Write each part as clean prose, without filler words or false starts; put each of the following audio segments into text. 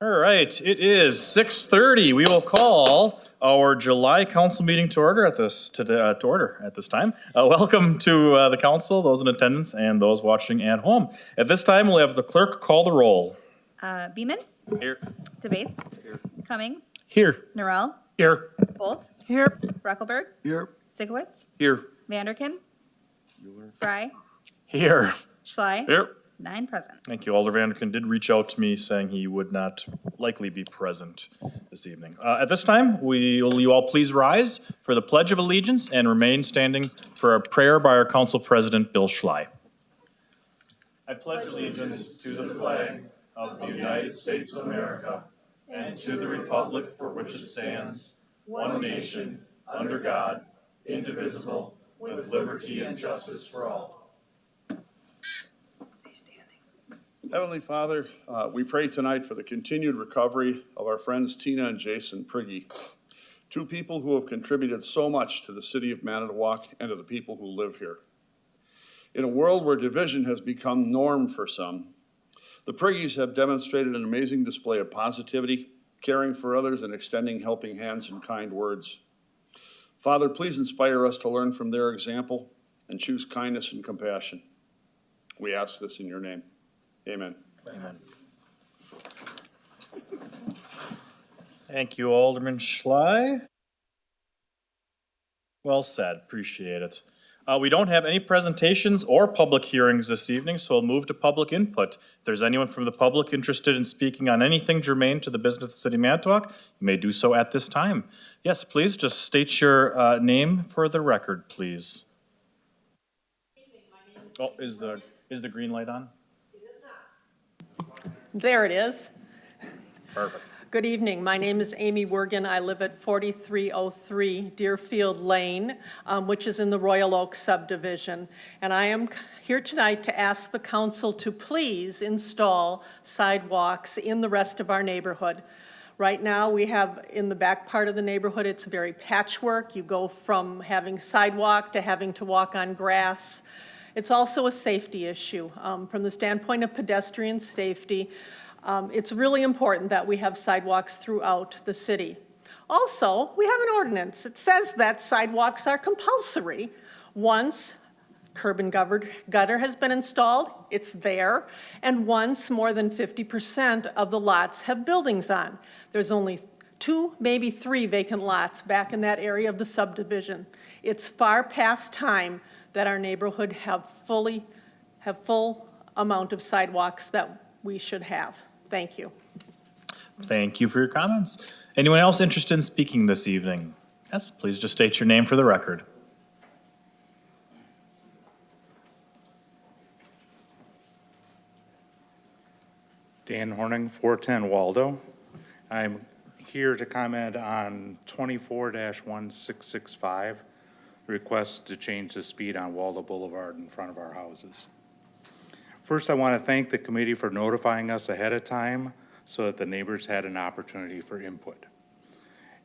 All right, it is 6:30. We will call our July council meeting to order at this time. Welcome to the council, those in attendance, and those watching at home. At this time, we'll have the clerk call the roll. Beeman. Here. DeBates. Here. Cummings. Here. Norrell. Here. Bolt. Here. Brockelberg. Here. Sikowitz. Here. Vanderkin. Fry. Here. Schley. Here. 9 present. Thank you. Alder Vanderkin did reach out to me saying he would not likely be present this evening. At this time, will you all please rise for the Pledge of Allegiance and remain standing for a prayer by our Council President, Bill Schley. I pledge allegiance to the flag of the United States of America and to the republic for which it stands, one nation, under God, indivisible, with liberty and justice for all. Heavenly Father, we pray tonight for the continued recovery of our friends Tina and Jason Prigge, two people who have contributed so much to the city of Manitowoc and to the people who live here. In a world where division has become norm for some, the Prigges have demonstrated an amazing display of positivity, caring for others, and extending helping hands and kind words. Father, please inspire us to learn from their example and choose kindness and compassion. We ask this in your name. Amen. Amen. Thank you, Alderman Schley. Well said. Appreciate it. We don't have any presentations or public hearings this evening, so we'll move to public input. If there's anyone from the public interested in speaking on anything germane to the business of the city of Manitowoc, you may do so at this time. Yes, please just state your name for the record, please. Oh, is the green light on? There it is. Perfect. Good evening. My name is Amy Wergen. I live at 4303 Deerfield Lane, which is in the Royal Oak subdivision. And I am here tonight to ask the council to please install sidewalks in the rest of our neighborhood. Right now, we have in the back part of the neighborhood, it's very patchwork. You go from having sidewalk to having to walk on grass. It's also a safety issue. From the standpoint of pedestrian safety, it's really important that we have sidewalks throughout the city. Also, we have an ordinance. It says that sidewalks are compulsory. Once curb and gutter has been installed, it's there, and once more than 50% of the lots have buildings on. There's only 2, maybe 3 vacant lots back in that area of the subdivision. It's far past time that our neighborhood have full amount of sidewalks that we should have. Thank you. Thank you for your comments. Anyone else interested in speaking this evening? Yes, please just state your name for the record. Dan Horning, 410 Waldo. I'm here to comment on 24-1665, request to change the speed on Waldo Boulevard in front of our houses. First, I want to thank the committee for notifying us ahead of time so that the neighbors had an opportunity for input.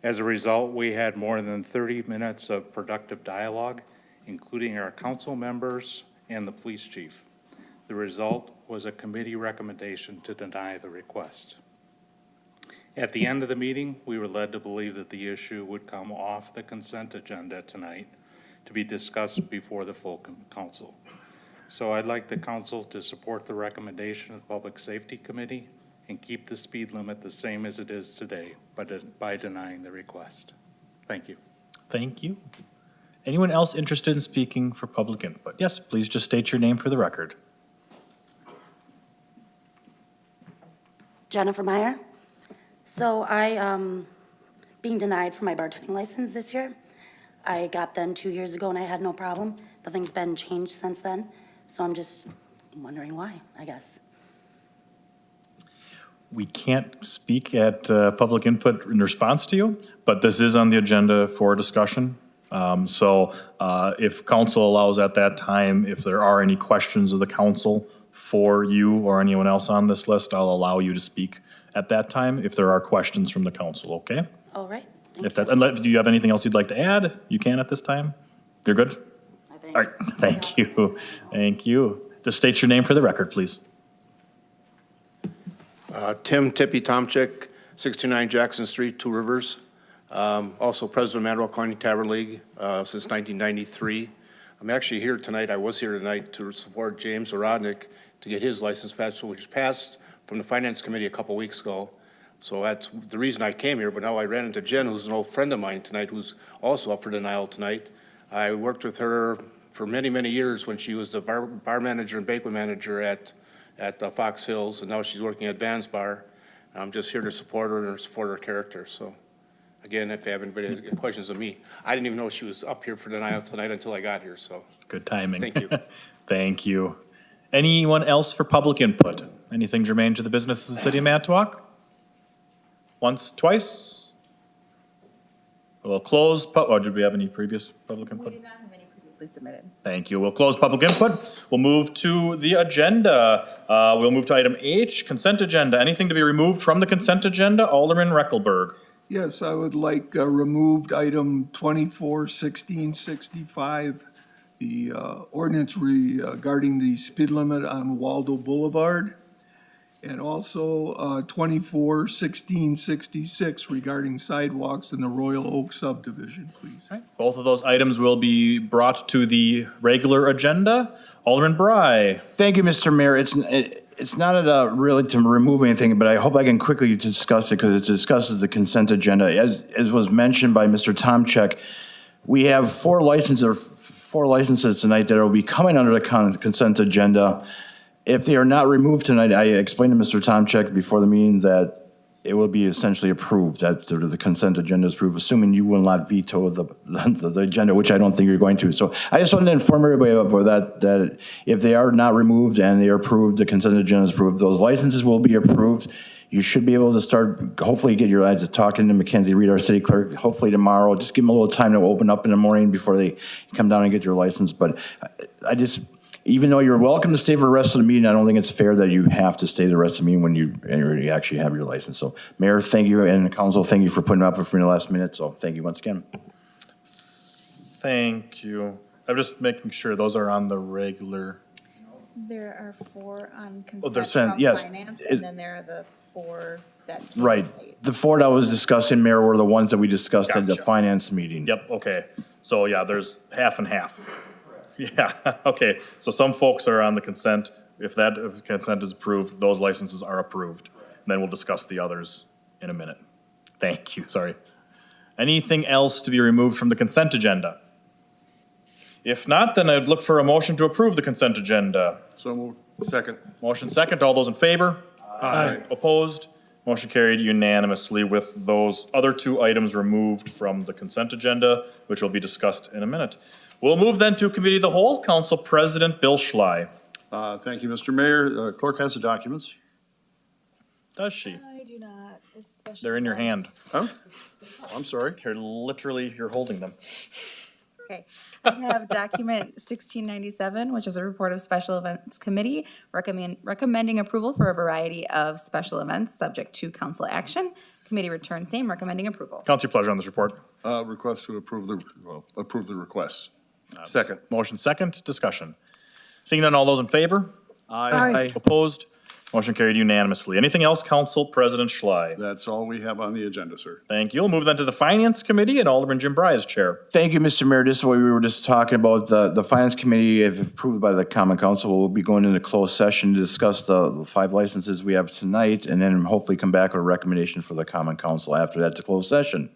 As a result, we had more than 30 minutes of productive dialogue, including our council members and the police chief. The result was a committee recommendation to deny the request. At the end of the meeting, we were led to believe that the issue would come off the consent agenda tonight to be discussed before the full council. So I'd like the council to support the recommendation of the Public Safety Committee and keep the speed limit the same as it is today, but by denying the request. Thank you. Thank you. Anyone else interested in speaking for public input? Yes, please just state your name for the record. Jennifer Meyer. So being denied for my bartending license this year. I got them 2 years ago and I had no problem. Nothing's been changed since then. So I'm just wondering why, I guess. We can't speak at public input in response to you, but this is on the agenda for discussion. So if council allows at that time, if there are any questions of the council for you or anyone else on this list, I'll allow you to speak at that time if there are questions from the council, okay? All right. Unless, do you have anything else you'd like to add? You can at this time? You're good? I think. All right, thank you. Thank you. Just state your name for the record, please. Tim Tippy Tomczyk, 629 Jackson Street, Two Rivers. Also president of Manawa County Tavern League since 1993. I'm actually here tonight, I was here tonight to support James Orodnik to get his license passed, which passed from the Finance Committee a couple weeks ago. So that's the reason I came here, but now I ran into Jen, who's an old friend of mine tonight, who's also up for denial tonight. I worked with her for many, many years when she was the bar manager and banquet manager at Fox Hills, and now she's working at Vans Bar. I'm just here to support her and support her character, so. Again, if anybody has questions of me, I didn't even know she was up here for denial tonight until I got here, so. Good timing. Thank you. Thank you. Anyone else for public input? Anything germane to the business of the city of Manitowoc? Once, twice? We'll close, or did we have any previous public We input? did not have any previously submitted. Thank you. We'll close public input. We'll move to the agenda. We'll move to item H, consent agenda. Anything to be removed from the consent agenda? Alderman Reckelberg. Yes, I would like removed item 241665, the ordinance regarding the speed limit on Waldo Boulevard, and also 241666 regarding sidewalks in the Royal Oak subdivision, please. Both of those items will be brought to the regular agenda. Alderman Bry. Thank you, Mr. Mayor. It's not really to remove anything, but I hope I can quickly discuss it because it discusses the consent agenda. As was mentioned by Mr. Tomczyk, we have four licenses tonight that will be coming under the consent agenda. If they are not removed tonight, I explained to Mr. Tomczyk before the meeting that it will be essentially approved, that the consent agenda is approved, assuming you will not veto the agenda, which I don't think you're going to. So I just wanted to inform everybody about that if they are not removed and they are approved, the consent agenda is approved, those licenses will be approved. You should be able to start, hopefully get your eyes talking to Mackenzie Reed, our city clerk, hopefully tomorrow. Just give them a little time to open up in the morning before they come down and get your license. But even though you're welcome to stay for the rest of the meeting, I don't think it's fair that you have to stay the rest of the meeting when you actually have your license. So, Mayor, thank you, and the council, thank you for putting up with me in the last minute. So, thank you once again. Thank you. I'm just making sure those are on the regular. There are 4 on they're consent sent- from yes. finance, It- and then there are the 4 that. came Right. late. The four that I was discussing, Mayor, were the ones that we discussed at the Gotcha. finance meeting. Yep, okay. So, yeah, there's half and half. Yeah, okay. So some folks are on the consent. If consent is approved, those licenses are approved. And then we'll discuss the others in a minute. Thank you, sorry. Anything else to be removed from the consent agenda? If not, then I'd look for a motion to approve the consent agenda. So moved. Second. Motion second, all those in favor? Aye. Opposed? Motion carried unanimously with those other 2 items removed from the consent agenda, which will be discussed in a minute. We'll move then to Committee of the Whole. Council President Bill Schley. Thank you, Mr. Mayor. The clerk has the documents. Does she? I do not, especially. They're in your hand. Huh? I'm sorry. They're literally, you're holding them. Okay. I have document 1697, which is a report of Special Events Committee recommending approval for a variety of special events subject to council action. Committee returns same, recommending approval. Council, your pleasure on this report. Request to approve the request. Second. Motion second, discussion. Seeing none, all those in favor? Aye. Opposed? Motion carried unanimously. Anything else, Council President Schley? That's all we have on the agenda, sir. Thank you. We'll move then to the Finance Committee and Alderman Jim Bry is chair. Thank you, Mr. Mayor. This is what we were just talking about. The Finance Committee, if approved by the Common Council, will be going into closed session to discuss the 5 licenses we have tonight, and then hopefully come back with a recommendation for the Common Council after that to closed session.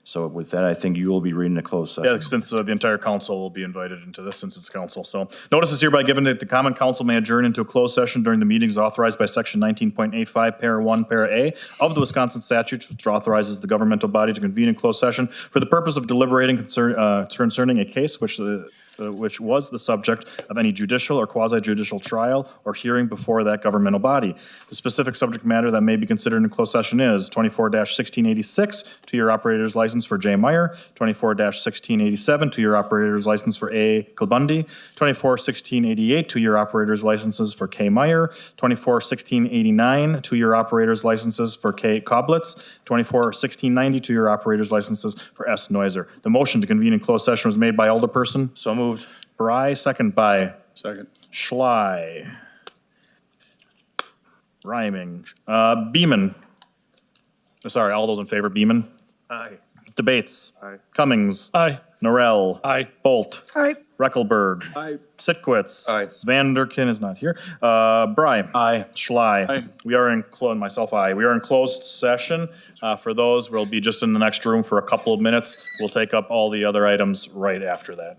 So with that, I think you will be reading the closed session. Yeah, since the entire council will be invited into this, since it's council. So notice is hereby given that the common council may adjourn into a closed session during the meetings authorized by section 19.85, para 1, para A of the Wisconsin statutes, which authorizes the governmental body to convene in closed session for the purpose of deliberating concerning a case which was the subject of any judicial or quasi-judicial trial or hearing before that governmental body. The specific subject matter that may be considered in closed session is 24-1686, two-year operator's license for J. Meyer, 24-1687, two-year operator's license for A. Kilbundy, 24-1688, two-year operator's licenses for K. Meyer, 24-1689, two-year operator's licenses for K. Koblitz, 24-1690, two-year operator's licenses for S. Neuser. The motion to convene in closed session was made by Alderperson So moved. Bry, second by Second. Schley. Rhyming. Beeman. Sorry, all those in favor, Beeman? Aye. Debates. Aye. Cummings. Aye. Norrell. Aye. Bolt. Aye. Reckelberg. Aye. Sitkwitz. Aye. Vanderkin is not here. Bry. Aye. Schley. Aye. We are in, myself, aye. We are in closed session. For those, we'll be just in the next room for a couple of minutes. We'll take up all the other items right after that.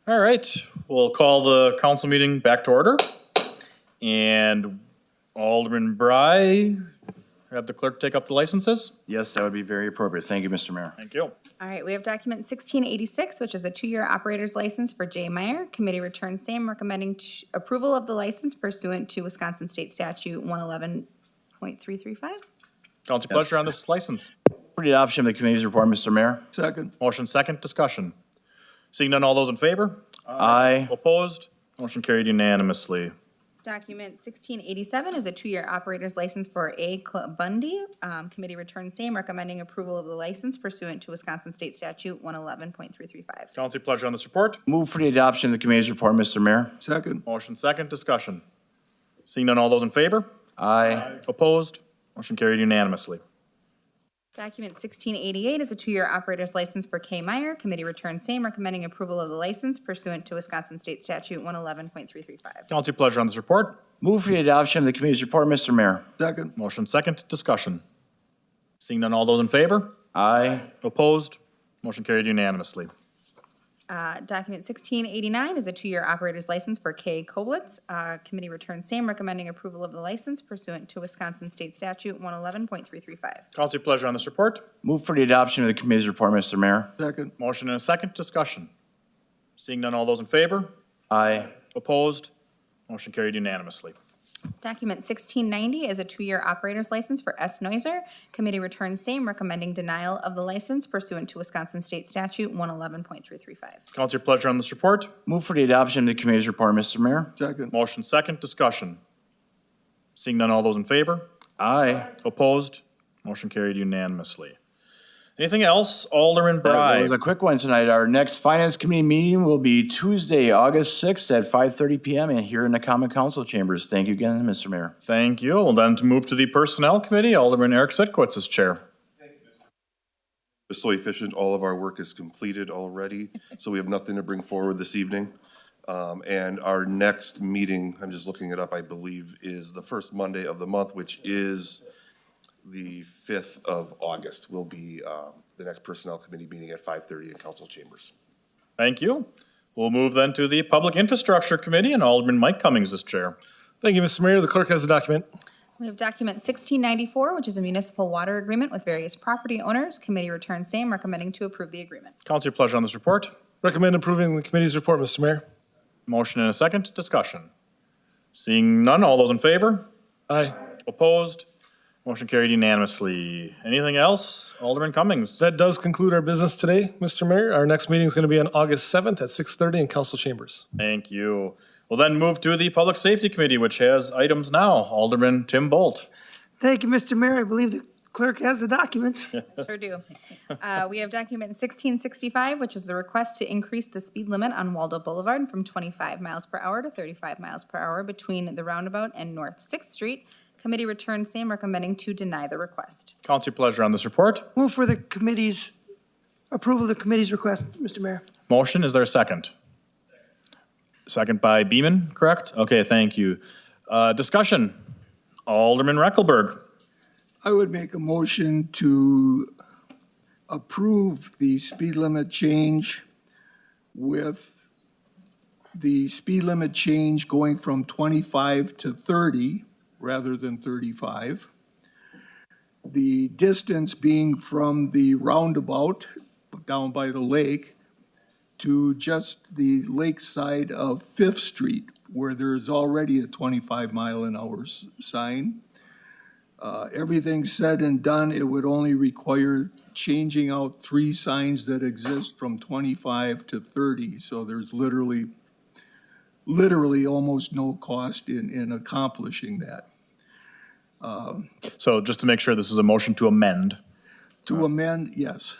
All right, we'll call the council meeting back to order. And Alderman Bry, have the clerk take up the licenses. Yes, that would be very appropriate. Thank you, Mr. Mayor. Thank you. All right, we have document 1686, which is a 2-year operator's license for J. Meyer. Committee returns same, recommending approval of the license pursuant to Wisconsin State Statute 111.335. Council pleasure on this license. For the adoption of the committee's report, Mr. Mayor. Second. Motion second, discussion. Seeing none, all those in favor? Aye. Opposed? Motion carried unanimously. Document 1687 is a 2-year operator's license for A. Bundy. Committee returns same, recommending approval of the license pursuant to Wisconsin State Statute 111.335. Council pleasure on this report. Move for the adoption of the committee's report, Mr. Mayor. Second. Motion second, discussion. Seeing none, all those in favor? Aye. Opposed? Motion carried unanimously. Document 1688 is a 2-year operator's license for K. Meyer. Committee returns same, recommending approval of the license pursuant to Wisconsin State Statute 111.335. Council pleasure on this report. Move for the adoption of the committee's report, Mr. Mayor. Second. Motion second, discussion. Seeing none, all those in favor? Aye. Opposed? Motion carried unanimously. Document 1689 is a 2-year operator's license for K. Koblitz. Committee returns same, recommending approval of the license pursuant to Wisconsin State Statute 111.335. Council pleasure on this report. Move for the adoption of the committee's report, Mr. Mayor. Second. Motion and a second, discussion. Seeing none, all those in favor? Aye. Opposed? Motion carried unanimously. Document 1690 is a 2-year operator's license for S. Noiser. Committee returns same, recommending denial of the license pursuant to Wisconsin State Statute 111.335. Council pleasure on this report. Move for the adoption of the committee's report, Mr. Mayor. Second. Motion second, discussion. Seeing none, all those in favor? Aye. Opposed? Motion carried unanimously. Anything else? Alderman That Bry. was a quick one tonight. Our next Finance Committee meeting will be Tuesday, August 6th at 5:30 PM and here in the Common Council chambers. Thank you again, Mr. Mayor. Thank you. Well, then to move to the Personnel Committee, Alderman Eric Sitkowitz is chair. Just so efficient, all of our work is completed already, so we have nothing to bring forward this evening. And our next meeting, I'm just looking it up, I believe, is the first Monday of the month, which is the 5th of August, will be the next Personnel Committee meeting at 5:30 in council chambers. Thank you. We'll move then to the Public Infrastructure Committee, and Alderman Mike Cummings is chair. Thank you, Mr. Mayor. The clerk has the document. We have document 1694, which is a municipal water agreement with various property owners. Committee returns same, recommending to approve the agreement. Council, your pleasure on this report. Recommend approving the committee's report, Mr. Mayor. Motion and a second, discussion. Seeing none, all those in favor? Aye. Opposed? Motion carried unanimously. Anything else? Alderman Cummings. That does conclude our business today, Mr. Mayor. Our next meeting is going to be on August 7th at 6:30 in council chambers. Thank you. We'll then move to the Public Safety Committee, which has items now. Alderman Tim Bolt. Thank you, Mr. Mayor. I believe the clerk has the documents. Sure do. We have document 1665, which is a request to increase the speed limit on Waldo Boulevard from 25 miles per hour to 35 miles per hour between the roundabout and North 6th Street. Committee returns same, recommending to deny the request. Council, your pleasure on this report. Move for the committee's approval of the committee's request, Mr. Mayor. Motion, is there a second? Second by Beeman, correct? Okay, thank you. Discussion. Alderman Reckelberg. I would make a motion to approve the speed limit change with the speed limit change going from 25 to 30 rather than 35. The distance being from the roundabout down by the lake to just the lakeside of Fifth Street, where there is already a 25-mile-an-hour sign. Everything said and done, it would only require changing out 3 signs that exist from 25 to 30. So there's literally almost no cost in accomplishing that. So just to make sure, this is a motion to amend. To amend, yes.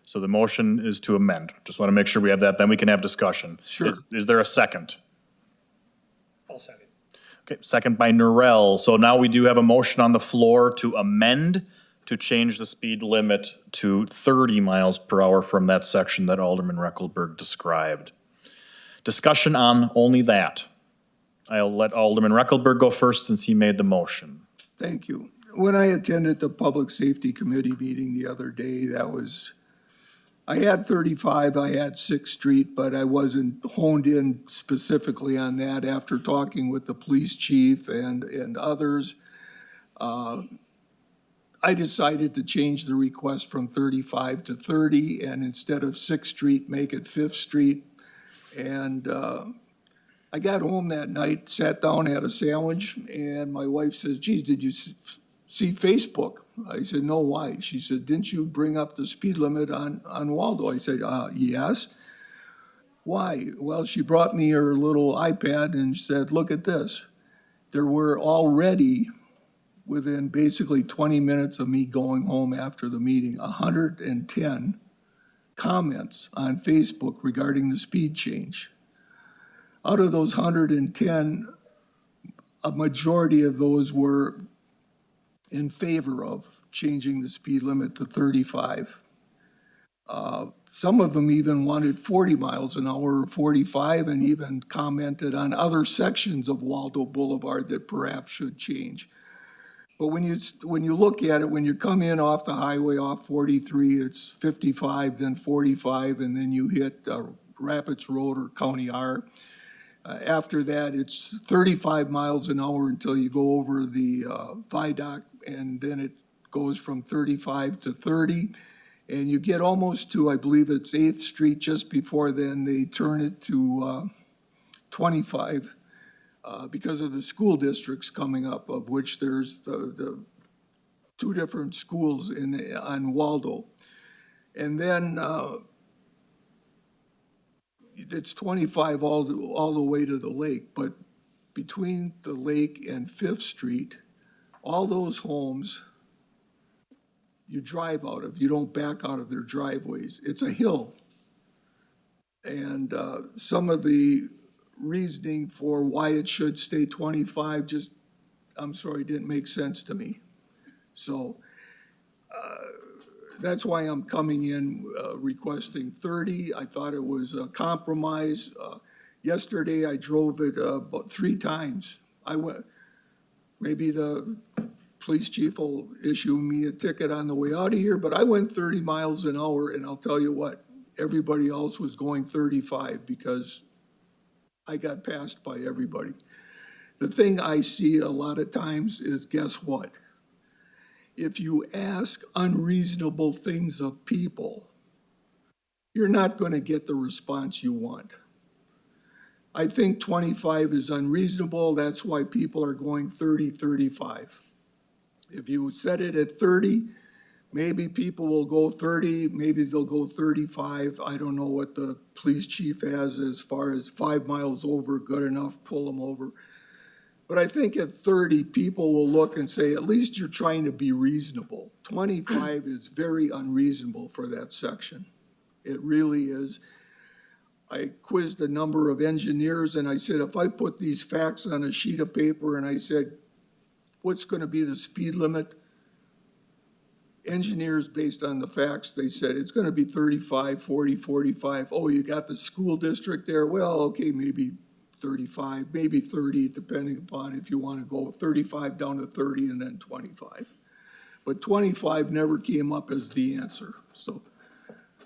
So the motion is to amend. Just want to make sure we have that, then we can have discussion. Sure. Is there a second? I'll second. Okay, second by Norrell. So now we do have a motion on the floor to amend, to change the speed limit to 30 miles per hour from that section that Alderman Reckelberg described. Discussion on only that. I'll let Alderman Reckelberg go first since he made the motion. Thank you. When I attended the Public Safety Committee meeting the other day, I had 35, I had 6th Street, but I wasn't honed in specifically on that after talking with the police chief and others. I decided to change the request from 35 to 30, and instead of 6th Street, make it 5th Street. And I got home that night, sat down, had a sandwich, and my wife says, geez, did you see Facebook? I said, no, why? She said, didn't you bring up the speed limit on Waldo? I said, yes. Why? Well, she brought me her little iPad and said, look at this. There were already, within basically 20 minutes of me going home after the meeting, 110 comments on Facebook regarding the speed change. Out of those 110, a majority of those were in favor of changing the speed limit to 35. Some of them even wanted 40 miles an hour or 45, and even commented on other sections of Waldo Boulevard that perhaps should change. But when you look at it, when you come in off the highway off 43, it's 55, then 45, and then you hit Rapids Road or County R. After that, it's 35 miles an hour until you go over the viaduct, and then it goes from 35 to 30. And you get almost to, I believe it's 8th Street, just before then they turn it to 25 because of the school districts coming up, of which there's the two different schools on Waldo. And then it's 25 all the way to the lake, but between the lake and 5th Street, all those homes you drive out of, you don't back out of their driveways. It's a hill. And some of the reasoning for why it should stay 25 just, I'm sorry, didn't make sense to me. So that's why I'm coming in requesting 30. I thought it was a compromise. Yesterday, I drove it about 3 times. I went, maybe the police chief will issue me a ticket on the way out of here, but I went 30 miles an hour, and I'll tell you what, everybody else was going 35 because I got passed by everybody. The thing I see a lot of times is, guess what? If you ask unreasonable things of people, you're not going to get the response you want. I think 25 is unreasonable. That's why people are going 30, 35. If you set it at 30, maybe people will go 30, maybe they'll go 35. I don't know what the police chief has as far as 5 miles over, good enough, pull them over. But I think at 30, people will look and say, at least you're trying to be reasonable. 25 is very unreasonable for that section. It really is. I quizzed a number of engineers, and I said, if I put these facts on a sheet of paper and I said, what's going to be the speed limit? Engineers, based on the facts, they said it's going to be 35, 40, 45. Oh, you got the school district there? Well, okay, maybe 35, maybe 30, depending upon if you want to go 35 down to 30 and then 25. But 25 never came up as the answer. So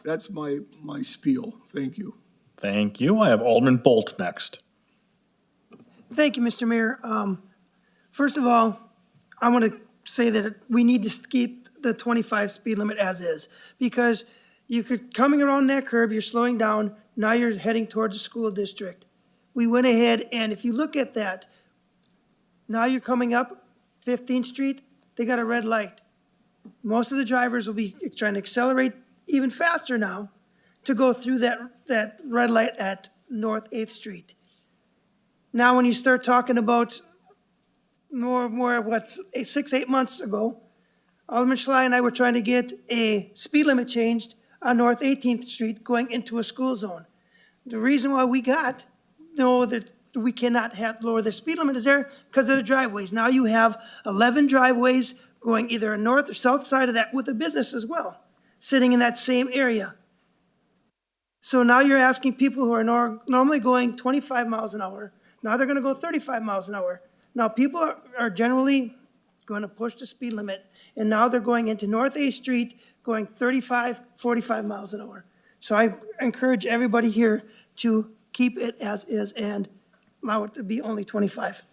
that's my spiel. Thank you. Thank you. I have Alderman Bolt next. Thank you, Mr. Mayor. First of all, I want to say that we need to keep the 25 speed limit as is, because you could, coming around that curve, you're slowing down, now you're heading towards the school district. We went ahead, and if you look at that, now you're coming up 15th Street, they got a red light. Most of the drivers will be trying to accelerate even faster now to go through that red light at North 8th Street. Now, when you start talking about what's 6-8 months ago, Alderman Schley and I were trying to get a speed limit changed on North 18th Street going into a school zone. The reason why we got, that we cannot lower the speed limit is there because of the driveways. Now you have 11 driveways going either north or south side of that with a business as well, sitting in that same area. So now you're asking people who are normally going 25 miles an hour, now they're going to go 35 miles an hour. Now people are generally going to push the speed limit, and now they're going into North 8th Street going 35, 45 miles an hour. So I encourage everybody here to keep it as is and allow it to be only 25.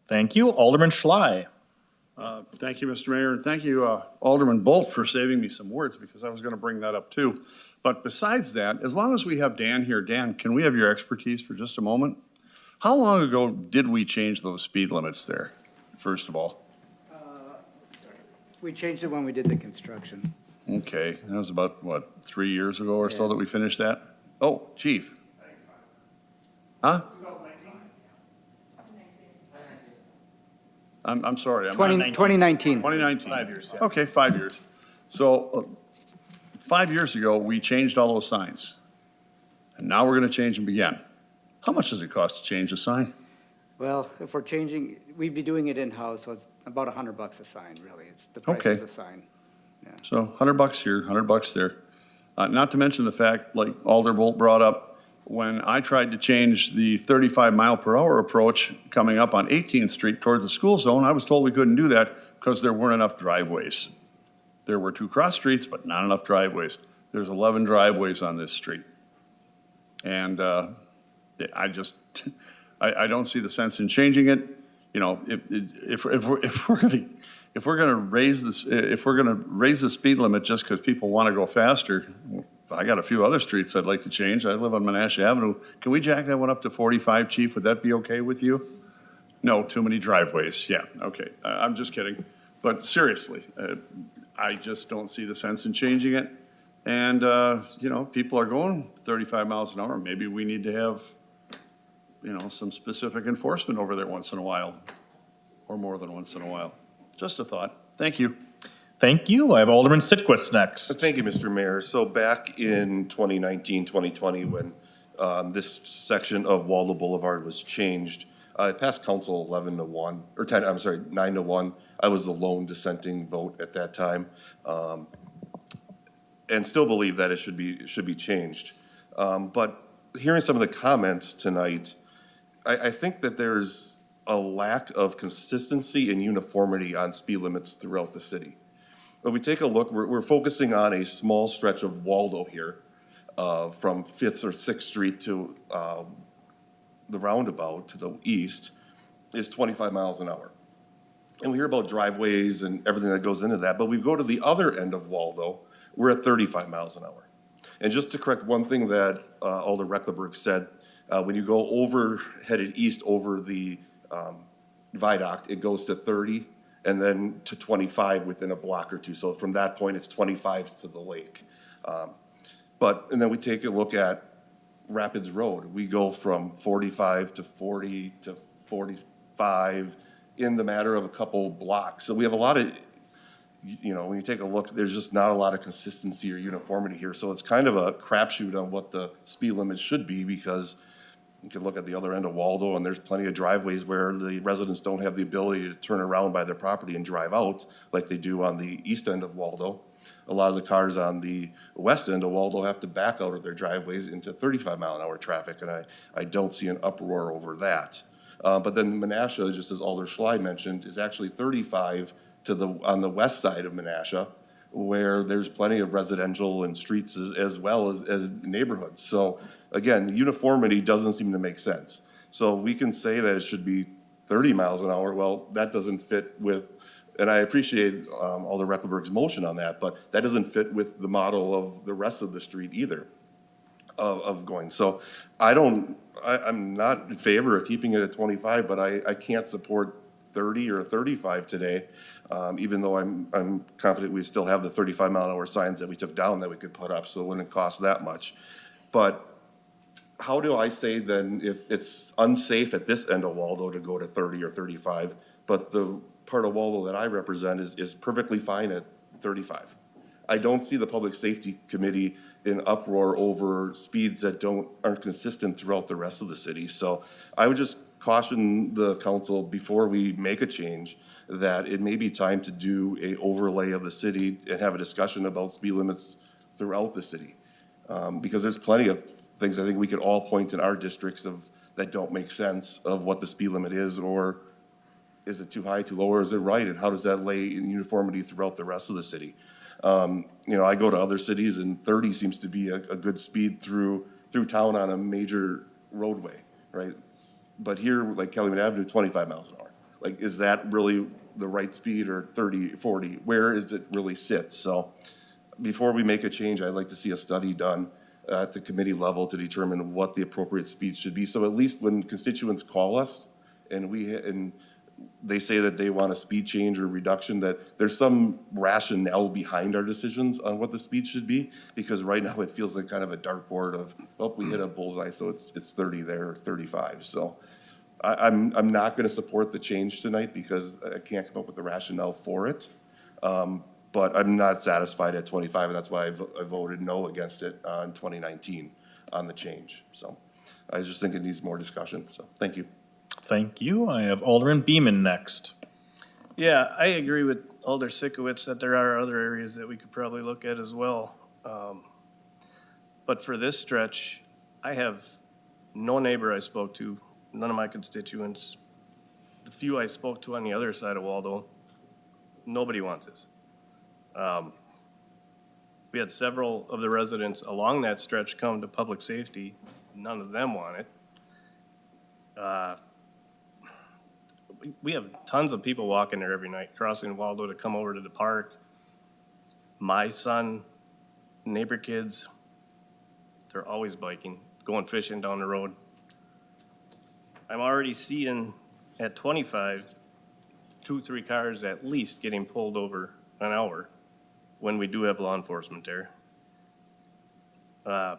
Thank you. Alderman Schley. Thank you, Mr. Mayor, and thank you, Alderman Bolt, for saving me some words, because I was going to bring that up too. But besides that, as long as we have Dan here, Dan, can we have your expertise for just a moment? How long ago did we change those speed limits there, first of all? We changed it when we did the construction. Okay, that was about, what, 3 years ago or so that we finished that? Oh, chief. Huh? I'm sorry. I'm not- 2019. 2019. 5 years, yeah. Okay, 5 years. So, 5 years ago, we changed all those signs. And now we're gonna change them again. How much does it cost to change a sign? Well, if we're changing, we'd be doing it in-house, so it's about $100 a sign, really. It's the price Okay. of the sign. So, $100 here, $100 there. Not to mention the fact, like Alder Bolt brought up, when I tried to change the 35 mile per hour approach coming up on 18th Street towards the school zone, I was told we couldn't do that because there weren't enough driveways. There were 2 cross streets, but not enough driveways. There's 11 driveways on this street. And I just, I don't see the sense in changing it. You know, if we're gonna raise this, if we're gonna raise the speed limit just because people want to go faster, I got a few other streets I'd like to change. I live on Menasha Avenue. Can we jack that one up to 45, chief? Would that be okay with you? No, too many driveways. Yeah, okay. I'm just kidding. But seriously, I just don't see the sense in changing it. And, you know, people are going 35 miles an hour. Maybe we need to have, you know, some specific enforcement over there once in a while, or more than once in a while. Just a thought. Thank you. Thank you. I have Alderman Sitquist next. Thank you, Mr. Mayor. So back in 2019, 2020, when this section of Waldo Boulevard was changed, it passed council 11-1, or 10, I'm sorry, 9-1. I was the lone dissenting vote at that time, and still believe that it should be changed. But hearing some of the comments tonight, I think that there's a lack of consistency and uniformity on speed limits throughout the city. When we take a look, we're focusing on a small stretch of Waldo here, from 5th or 6th Street to the roundabout to the east, is 25 miles an hour. And we hear about driveways and everything that goes into that, but we go to the other end of Waldo, we're at 35 miles an hour. And just to correct one thing that Alder Reckleberg said, when you go headed east over the viaduct, it goes to 30 and then to 25 within a block or two. So from that point, it's 25 to the lake. And then we take a look at Rapids Road. We go from 45 to 40 to 45 in the matter of a couple blocks. So we have a lot of, you know, when you take a look, there's just not a lot of consistency or uniformity here. So it's kind of a crapshoot on what the speed limit should be, because you can look at the other end of Waldo, and there's plenty of driveways where the residents don't have the ability to turn around by their property and drive out like they do on the east end of Waldo. A lot of the cars on the west end of Waldo have to back out of their driveways into 35 mile an hour traffic, and I don't see an uproar over that. But then Menasha, just as Alder Schley mentioned, is actually 35 on the west side of Menasha, where there's plenty of residential and streets as well as neighborhoods. So again, uniformity doesn't seem to make sense. So we can say that it should be 30 miles an hour. Well, that doesn't fit with, and I appreciate Alder Reckleberg's motion on that, but that doesn't fit with the model of the rest of the street either of going. So I'm not in favor of keeping it at 25, but I can't support 30 or 35 today, even though I'm confident we still have the 35 mile an hour signs that we took down that we could put up, so it wouldn't cost that much. But how do I say then, if it's unsafe at this end of Waldo to go to 30 or 35, but the part of Waldo that I represent is perfectly fine at 35? I don't see the Public Safety Committee in uproar over speeds that aren't consistent throughout the rest of the city. So I would just caution the council before we make a change that it may be time to do a overlay of the city and have a discussion about speed limits throughout the city. Because there's plenty of things I think we could all point in our districts that don't make sense of what the speed limit is, or is it too high, too low, or is it right? And how does that lay in uniformity throughout the rest of the city? You know, I go to other cities and 30 seems to be a good speed through town on a major roadway, right? But here, like Kellyman Avenue, 25 miles an hour. Like, is that really the right speed, or 30, 40? Where is it really sit? So before we make a change, I'd like to see a study done at the committee level to determine what the appropriate speed should be. So at least when constituents call us and they say that they want a speed change or reduction, that there's some rationale behind our decisions on what the speed should be. Because right now it feels like kind of a dartboard of, oh, we hit a bullseye, so it's 30 there, or 35. So I'm not gonna support the change tonight because I can't come up with the rationale for it. But I'm not satisfied at 25, and that's why I voted no against it in 2019 on the change. So I just think it needs more discussion, so thank you. Thank you. I have Alderman Beeman next. Yeah, I agree with Alder Sikowitz that there are other areas that we could probably look at as well. But for this stretch, I have no neighbor I spoke to, none of my constituents. The few I spoke to on the other side of Waldo, nobody wants this. We had several of the residents along that stretch come to public safety. None of them want it. We have tons of people walking there every night, crossing Waldo to come over to the park. My son, neighbor kids, they're always biking, going fishing down the road. I'm already seeing at 25, 2-3 cars at least getting pulled over an hour when we do have law enforcement there. Yeah,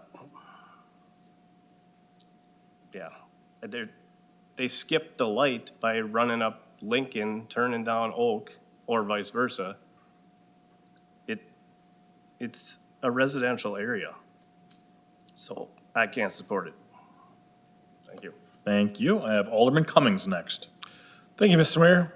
they skipped the light by running up Lincoln, turning down Oak, or vice versa. It's a residential area, so I can't support it. Thank you. Thank you. I have Alderman Cummings next. Thank you, Mr. Mayor.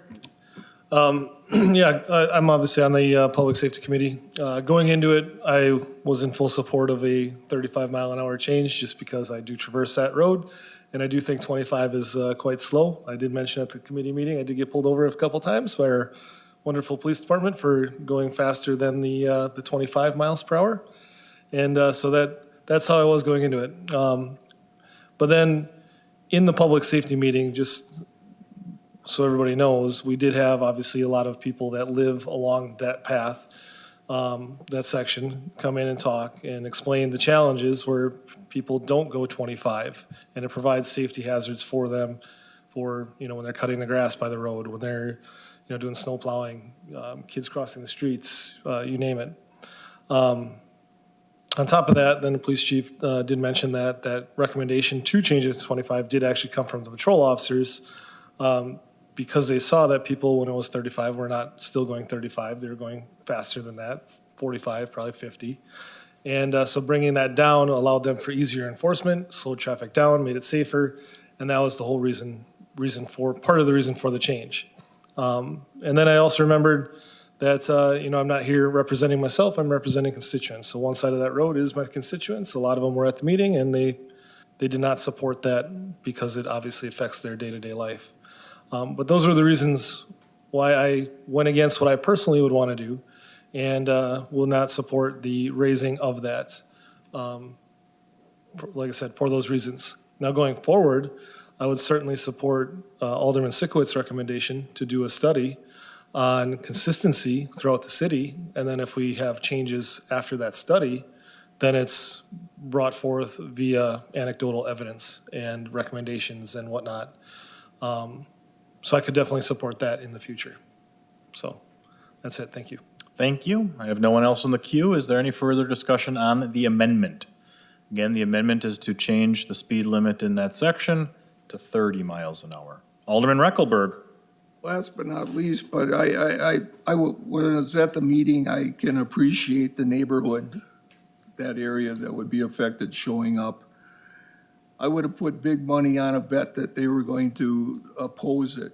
Yeah, I'm obviously on the Public Safety Committee. Going into it, I was in full support of a 35-mile-an-hour change just because I do traverse that road, and I do think 25 is quite slow. I did mention at the committee meeting, I did get pulled over a couple times by our wonderful police department for going faster than the 25 miles per hour. And so that's how I was going into it. But then in the public safety meeting, just so everybody knows, we did have obviously a lot of people that live along that path, that section, come in and talk and explain the challenges where people don't go 25, and it provides safety hazards for them for, when they're cutting the grass by the road, when they're, doing snow plowing, kids crossing the streets, you name it. On top of that, then the police chief did mention that recommendation to change it to 25 did actually come from the patrol officers, because they saw that people, when it was 35, were not still going 35. They were going faster than that, 45, probably 50. And so bringing that down allowed them for easier enforcement, slowed traffic down, made it safer, and that was the whole part of the reason for the change. And then I also remembered that, I'm not here representing myself, I'm representing constituents. So one side of that road is my constituents. A lot of them were at the meeting, and they did not support that because it obviously affects their day-to-day life. But those were the reasons why I went against what I personally would want to do, and will not support the raising of that, like I said, for those reasons. Now, going forward, I would certainly support Alderman Sikowitz's recommendation to do a study on consistency throughout the city, and then if we have changes after that study, then it's brought forth via anecdotal evidence and recommendations and whatnot. So I could definitely support that in the future. So that's it. Thank you. Thank you. I have no one else in the queue. Is there any further discussion on the amendment? Again, the amendment is to change the speed limit in that section to 30 miles an hour. Alderman Reckelberg. Last but not least, but when I was at the meeting, I can appreciate the neighborhood, that area that would be affected showing up. I would have put big money on a bet that they were going to oppose it.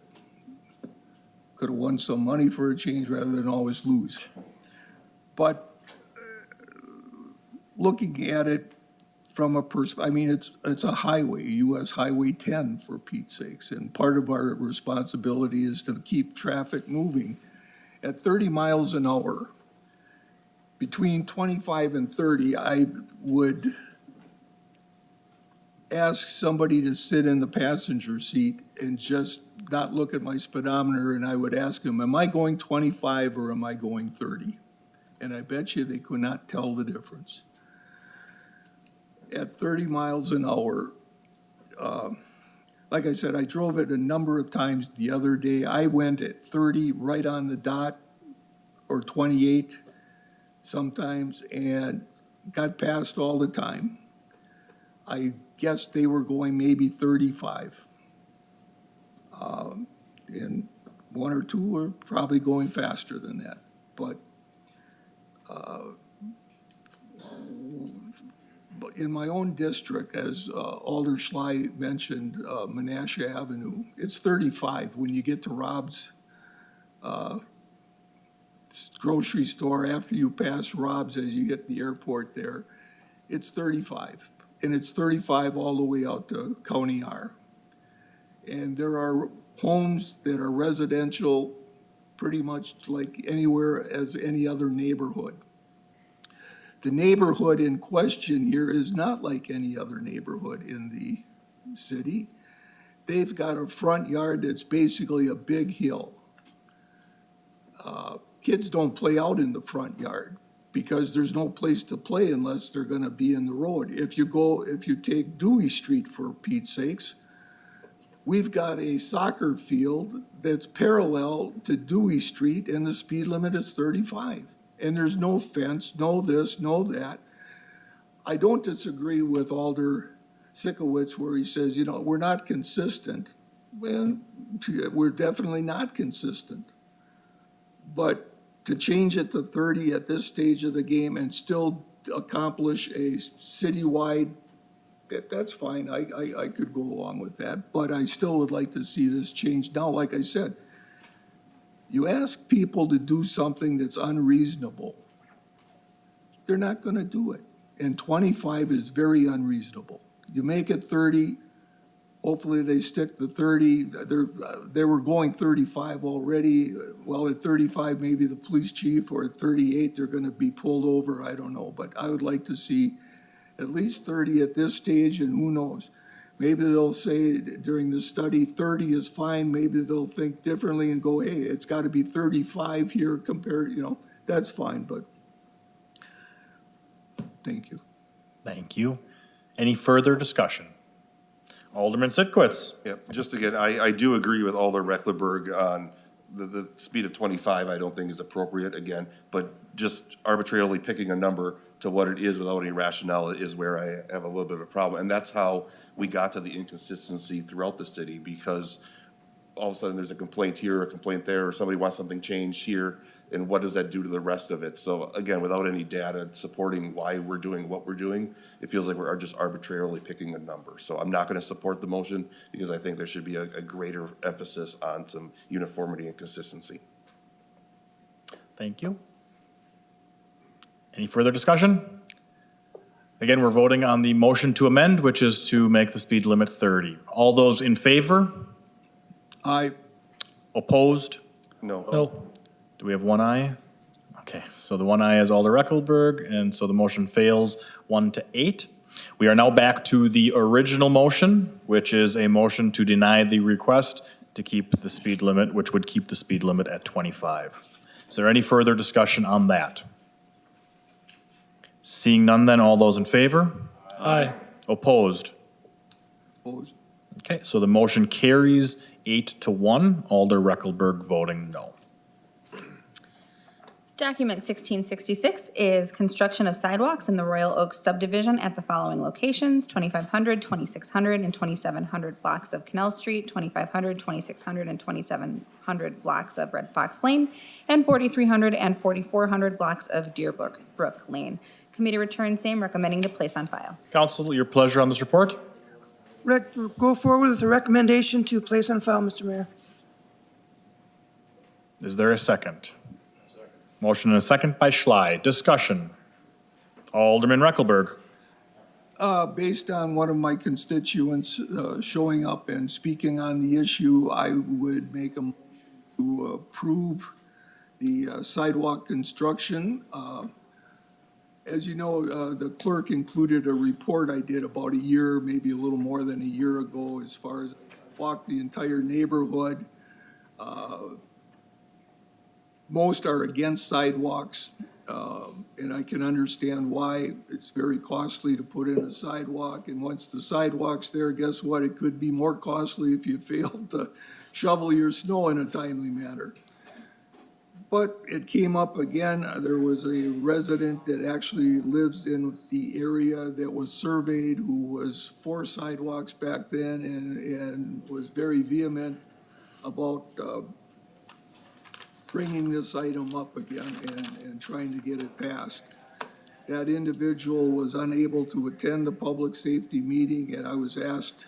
Could have won some money for a change rather than always lose. But looking at it from a it's a highway, US Highway 10 for Pete's sakes, and part of our responsibility is to keep traffic moving. At 30 miles an hour, between 25 and 30, I would ask somebody to sit in the passenger seat and just not look at my speedometer, and I would ask them, am I going 25 or am I going 30? And I bet you they could not tell the difference. At 30 miles an hour, like I said, I drove it a number of times the other day. I went at 30 right on the dot, or 28 sometimes, and got passed all the time. I guess they were going maybe 35. And one or two were probably going faster than that. But in my own district, as Alder Schley mentioned, Menasha Avenue, it's 35. When you get to Rob's grocery store, after you pass Rob's as you hit the airport there, it's 35. And it's 35 all the way out to County R. And there are homes that are residential pretty much like anywhere as any other neighborhood. The neighborhood in question here is not like any other neighborhood in the city. They've got a front yard that's basically a big hill. Kids don't play out in the front yard because there's no place to play unless they're gonna be in the road. If you take Dewey Street, for Pete's sakes, we've got a soccer field that's parallel to Dewey Street and the speed limit is 35. And there's no fence, no this, no that. I don't disagree with Alder Sikowitz where he says, you know, we're not consistent. Well, we're definitely not consistent. But to change it to 30 at this stage of the game and still accomplish a citywide, that's fine. I could go along with that. But I still would like to see this change now. Like I said, you ask people to do something that's unreasonable, they're not going to do it. And 25 is very unreasonable. You make it 30, hopefully they stick to 30. They were going 35 already. Well, at 35, maybe the police chief, or at 38, they're going to be pulled over. I don't know. But I would like to see at least 30 at this stage, and who knows? Maybe they'll say during the study, 30 is fine. Maybe they'll think differently and go, hey, it's got to be 35 here compared, you know, that's fine, but thank you. Thank you. Any further discussion? Alderman Sitkowitz. Yep, just again, I do agree with Alder Recklerberg on the speed of 25, I don't think is appropriate again, but just arbitrarily picking a number to what it is without any rationale is where I have a little bit of a problem. And that's how we got to the inconsistency throughout the city, because all of a sudden there's a complaint here, a complaint there, or somebody wants something changed here, and what does that do to the rest of it? So again, without any data supporting why we're doing what we're doing, it feels like we're just arbitrarily picking a number. So I'm not gonna support the motion because I think there should be a greater emphasis on some uniformity and consistency. Thank you. Any further discussion? Again, we're voting on the motion to amend, which is to make the speed limit 30. All those in favor? Aye. Opposed? No. No. Do we have one aye? Okay, so the one aye is Alder Recklerberg, and so the motion fails 1-8. We are now back to the original motion, which is a motion to deny the request to keep the speed limit, which would keep the speed limit at 25. Is there any further discussion on that? Seeing none, then, all those in favor? Aye. Opposed? Opposed? Okay, so the motion carries 8-1, Alder Recklerberg voting no. Document 1666 is construction of sidewalks in the Royal Oaks subdivision at the following locations: 2500, 2600, and 2700 blocks of Canal Street, 2500, 2600, and 2700 blocks of Red Fox Lane, and 4300 and 4400 blocks of Deerbrook Lane. Committee returns same, recommending to place on file. Council, your pleasure on this report? Go forward with a recommendation to place on file, Mr. Mayor. Is there a second? Motion and a second by Schley. Discussion. Alderman Recklerberg. Based on one of my constituents showing up and speaking on the issue, I would make a motion to approve the sidewalk construction As you know, the clerk included a report I did about a year, maybe a little more than a year ago, as far as walk the entire neighborhood. Most are against sidewalks, and I can understand why. It's very costly to put in a sidewalk, and once the sidewalk's there, guess what? It could be more costly if you fail to shovel your snow in a timely manner. But it came up again. There was a resident that actually lives in the area that was surveyed who was for sidewalks back then and was very vehement about bringing this item up again and trying to get it passed. That individual was unable to attend the public safety meeting, and I was asked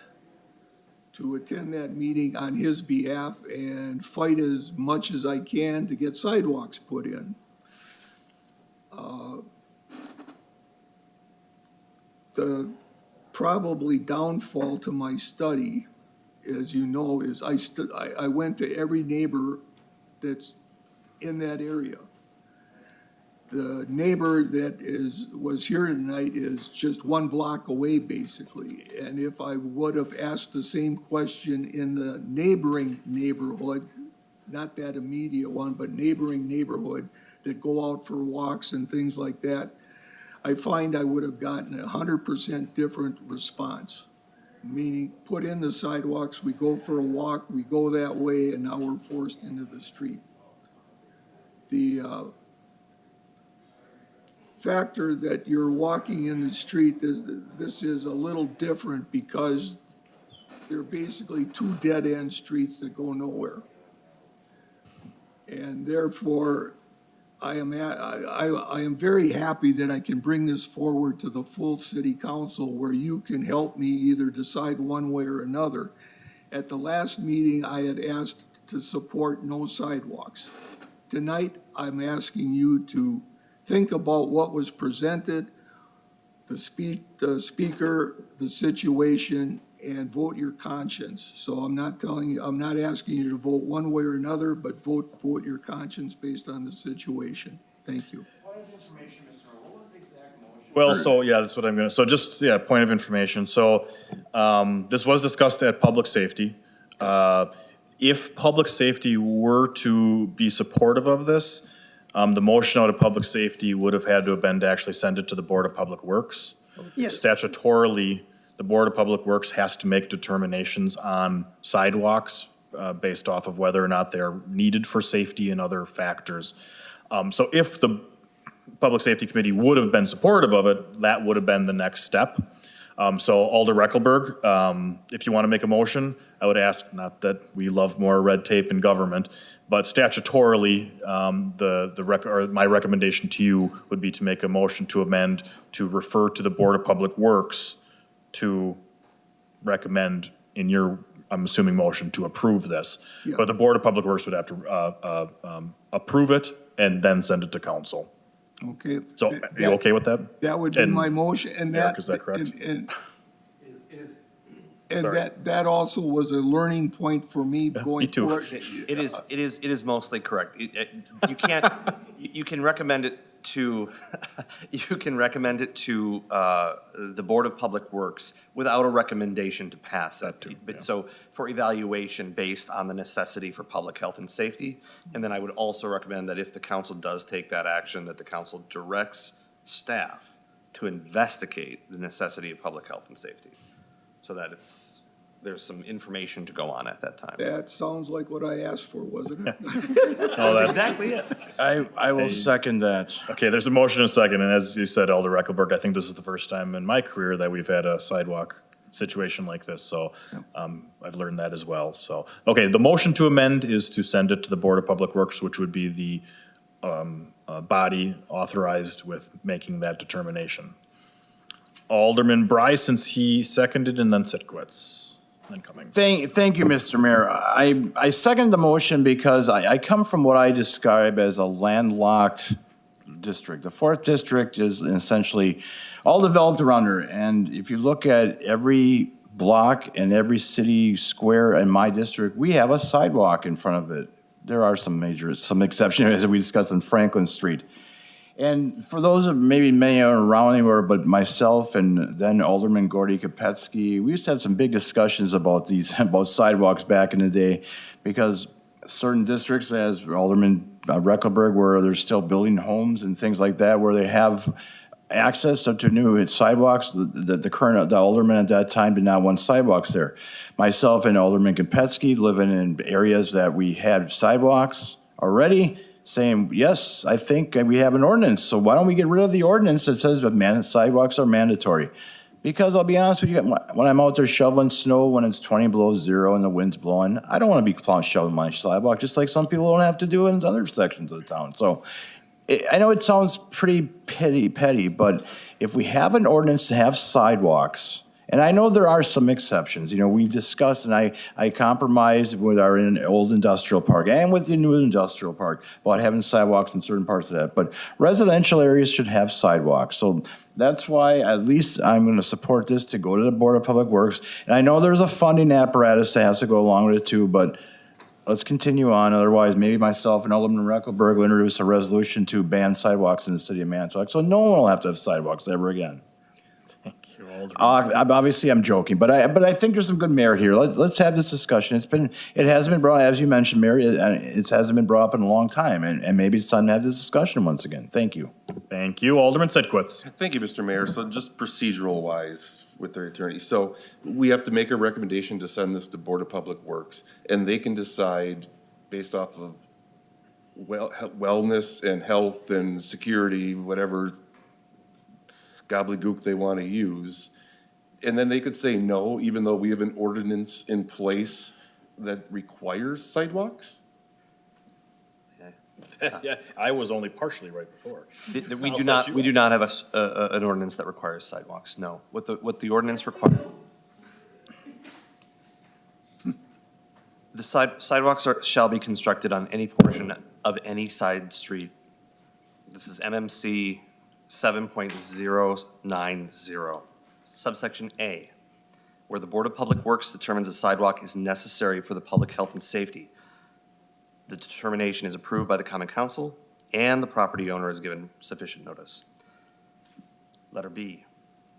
to attend that meeting on his behalf and fight as much as I can to get sidewalks put in. The probably downfall to my study, as you know, is I went to every neighbor that's in that area. The neighbor that was here tonight is just 1 block away, basically. And if I would have asked the same question in the neighboring neighborhood, not that immediate one, but neighboring neighborhood that go out for walks and things like that, I find I would have gotten 100% different response. Meaning, put in the sidewalks, we go for a walk, we go that way, and now we're forced into the street. The factor that you're walking in the street, this is a little different because they're basically 2 dead-end streets that go nowhere. And therefore, I am very happy that I can bring this forward to the full city council where you can help me either decide one way or another. At the last meeting, I had asked to support no sidewalks. Tonight, I'm asking you to think about what was presented, the speaker, the situation, and vote your conscience. So I'm not asking you to vote one way or another, but vote your conscience based on the situation. Thank you. Well, so, yeah, that's what I'm gonna, so just, yeah, point of information. So, this was discussed at Public Safety. If Public Safety were to be supportive of this, the motion out of Public Safety would have had to have been to actually send it to the Board of Public Works. Yes. Statutorily, the Board of Public Works has to make determinations on sidewalks based off of whether or not they're needed for safety and other factors. So if the Public Safety Committee would have been supportive of it, that would have been the next step. So Alder Reckelberg, if you want to make a motion, I would ask, not that we love more red tape in government, but statutorily, my recommendation to you would be to make a motion to amend to refer to the Board of Public Works to recommend in your, I'm assuming, motion to approve this. Yeah. But the Board of Public Works would have to approve it and then send it to council. Okay? So are you okay with that? That would be And- my motion, and Eric, that. is that correct? And Sorry. that also was a learning point for me going too. forward. It is mostly correct. You can't, you can recommend it to, you can recommend it to the Board of Public Works without a recommendation to pass it. But so for evaluation based on the necessity for public health and safety. And then I would also recommend that if the council does take that action, that the council directs staff to investigate the necessity of public health and safety. So that there's some information to go on at that time. That sounds like what I asked for, wasn't it? No, that's Exactly it. I will second that. Okay, there's a motion and a second, and as you said, Alder Reckelberg, I think this is the first time in my career that we've had a sidewalk situation like this, so I've learned that as well, so. Okay, the motion to amend is to send it to the Board of Public Works, which would be the body authorized with making that determination. Alderman Bryce, since he seconded, and then Sitkowitz, then Cummings. Thank you, Mr. Mayor. I second the motion because I come from what I describe as a landlocked district. The 4th district is essentially all developed around her. And if you look at every block and every city square in my district, we have a sidewalk in front of it. There are some exceptions, as we discussed on Franklin Street. And for those of maybe many aren't around anywhere, but myself and then Alderman Gordy Kopetsky, we used to have some big discussions about about sidewalks back in the day, because certain districts, as Alderman Reckelberg, where they're still building homes and things like that, where they have access to new sidewalks, the alderman at that time did not want sidewalks there. Myself and Alderman Kopetsky living in areas that we had sidewalks already, saying, yes, I think we have an ordinance, so why don't we get rid of the ordinance that says that sidewalks are mandatory? Because I'll be honest with you, when I'm out there shoveling snow when it's 20 below zero and the wind's blowing, I don't want to be shoveling my sidewalk, just like some people don't have to do in other sections of the town. So I know it sounds pretty petty, but if we have an ordinance to have sidewalks, and I know there are some exceptions, we discussed, and I compromised with our old industrial park and with the new industrial park about having sidewalks in certain parts of that, but residential areas should have sidewalks. So that's why at least I'm going to support this to go to the Board of Public Works. And I know there's a funding apparatus that has to go along with it too, but let's continue on. Otherwise, maybe myself and Alderman Reckelberg will introduce a resolution to ban sidewalks in the city of Manitowoc, so no one will have to have sidewalks ever again. Thank you, Alderman. Obviously, I'm joking, but I think there's some good merit here. Let's have this discussion. It hasn't been brought, as you mentioned, Mary, it hasn't been brought up in a long time, and maybe it's time to have this discussion once again. Thank you. Thank you, Alderman Sidquitz. Thank you, Mr. Mayor. So just procedural wise with their attorney. So we have to make a recommendation to send this to Board of Public Works, and they can decide based off of wellness and health and security, whatever gobbledygook they want to use. And then they could say no, even though we have an ordinance in place that requires sidewalks? Yeah, I was only partially right before. We do not have an ordinance that requires sidewalks, no. What the ordinance requires. The sidewalks shall be constructed on any portion of any side street. This is MMC 7.090, subsection A, where the Board of Public Works determines a sidewalk is necessary for the public health and safety. The determination is approved by the Common Council, and the property owner is given sufficient notice. Letter B,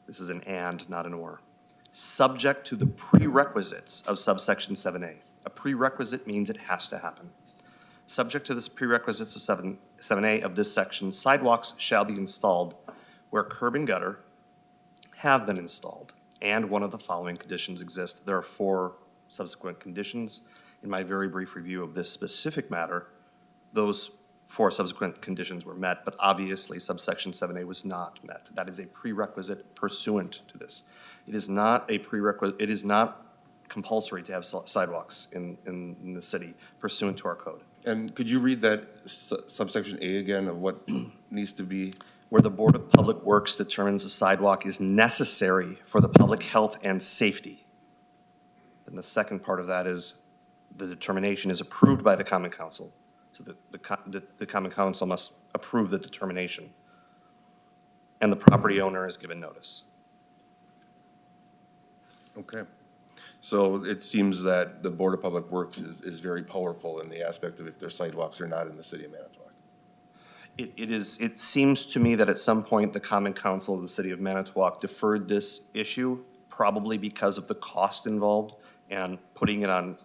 this is an and, not an or. Subject to the prerequisites of subsection 7A. A prerequisite means it has to happen. Subject to this prerequisites of 7A of this section, sidewalks shall be installed where curb and gutter have been installed, and one of the following conditions exist. There are 4 subsequent conditions. In my very brief review of this specific matter, those 4 subsequent conditions were met, but obviously subsection 7A was not met. That is a prerequisite pursuant to this. It is not a prerequisite, it is not compulsory to have sidewalks in the city pursuant to our code. And could you read that subsection A again of what needs to be? Where the Board of Public Works determines a sidewalk is necessary for the public health and safety. And the second part of that is the determination is approved by the Common Council. So the Common Council must approve the determination. And the property owner is given notice. Okay. So it seems that the Board of Public Works is very powerful in the aspect of if their sidewalks are not in the city of Manitowoc. It seems to me that at some point, the Common Council of the City of Manitowoc deferred this issue, probably because of the cost involved and putting it on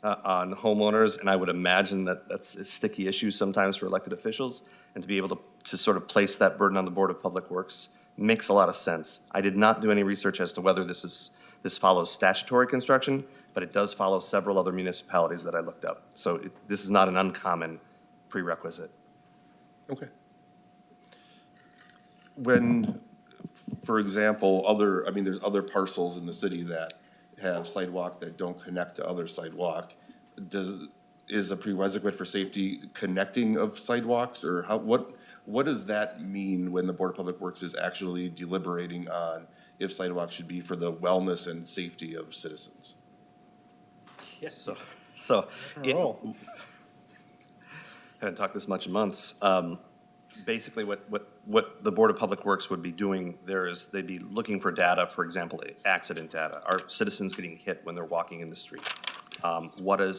homeowners, and I would imagine that that's a sticky issue sometimes for elected officials, and to be able to sort of place that burden on the Board of Public Works makes a lot of sense. I did not do any research as to whether this follows statutory construction, but it does follow several other municipalities that I looked up. So this is not an uncommon prerequisite. Okay. When, for example, there's other parcels in the city that have sidewalk that don't connect to other sidewalk, is a prerequisite for safety connecting of sidewalks, or what does that mean when the Board of Public Works is actually deliberating on if sidewalks should be for the wellness and safety of citizens? Haven't talked this much in months. Basically, what the Board of Public Works would be doing there is they'd be looking for data, for example, accident data. Are citizens getting hit when they're walking in the street? What are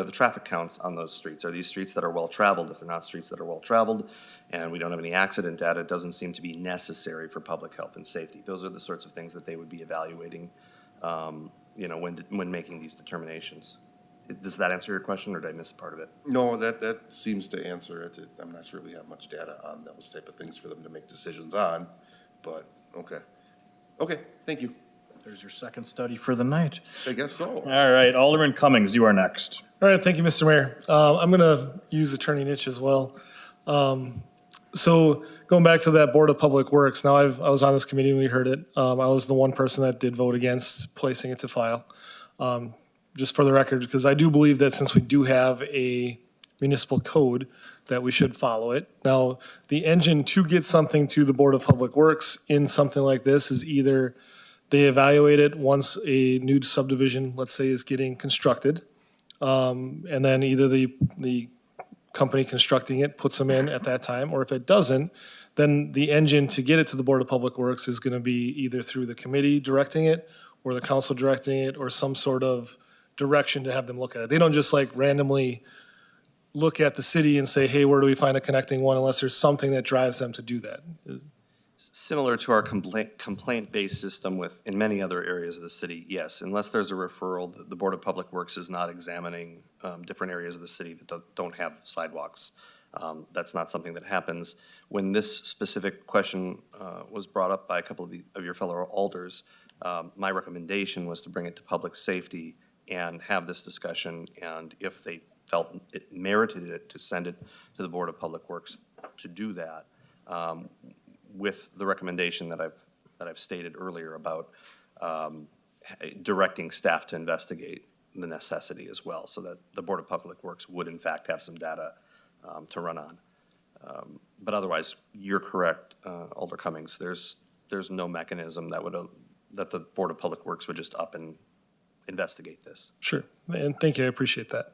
the traffic counts on those streets? Are these streets that are well-traveled? If they're not streets that are well-traveled, and we don't have any accident data, it doesn't seem to be necessary for public health and safety. Those are the sorts of things that they would be evaluating, when making these determinations. Does that answer your question, or did I miss a part of it? No, that seems to answer it. I'm not sure we have much data on those type of things for them to make decisions on, but, okay. Okay, thank you. There's your second study for the night. I guess so. All right, Alderman Cummings, you are next. All right, thank you, Mr. Mayor. I'm going to use attorney niche as well. So going back to that Board of Public Works, now I was on this committee and we heard it. I was the one person that did vote against placing it to file. Just for the record, because I do believe that since we do have a municipal code, that we should follow it. Now, the engine to get something to the Board of Public Works in something like this is either they evaluate it once a new subdivision, let's say, is getting constructed, and then either the company constructing it puts them in at that time, or if it doesn't, then the engine to get it to the Board of Public Works is going to be either through the committee directing it, or the council directing it, or some sort of direction to have them look at it. They don't just like randomly look at the city and say, hey, where do we find a connecting one, unless there's something that drives them to do that. Similar to our complaint-based system in many other areas of the city, yes. Unless there's a referral, the Board of Public Works is not examining different areas of the city that don't have sidewalks. That's not something that happens. When this specific question was brought up by a couple of your fellow alders, my recommendation was to bring it to public safety and have this discussion, and if they felt it merited it, to send it to the Board of Public Works to do that, with the recommendation that I've stated earlier about directing staff to investigate the necessity as well, so that the Board of Public Works would in fact have some data to run on. But otherwise, you're correct, Alder Cummings. There's no mechanism that the Board of Public Works would just up and investigate this. Sure, and thank you, I appreciate that.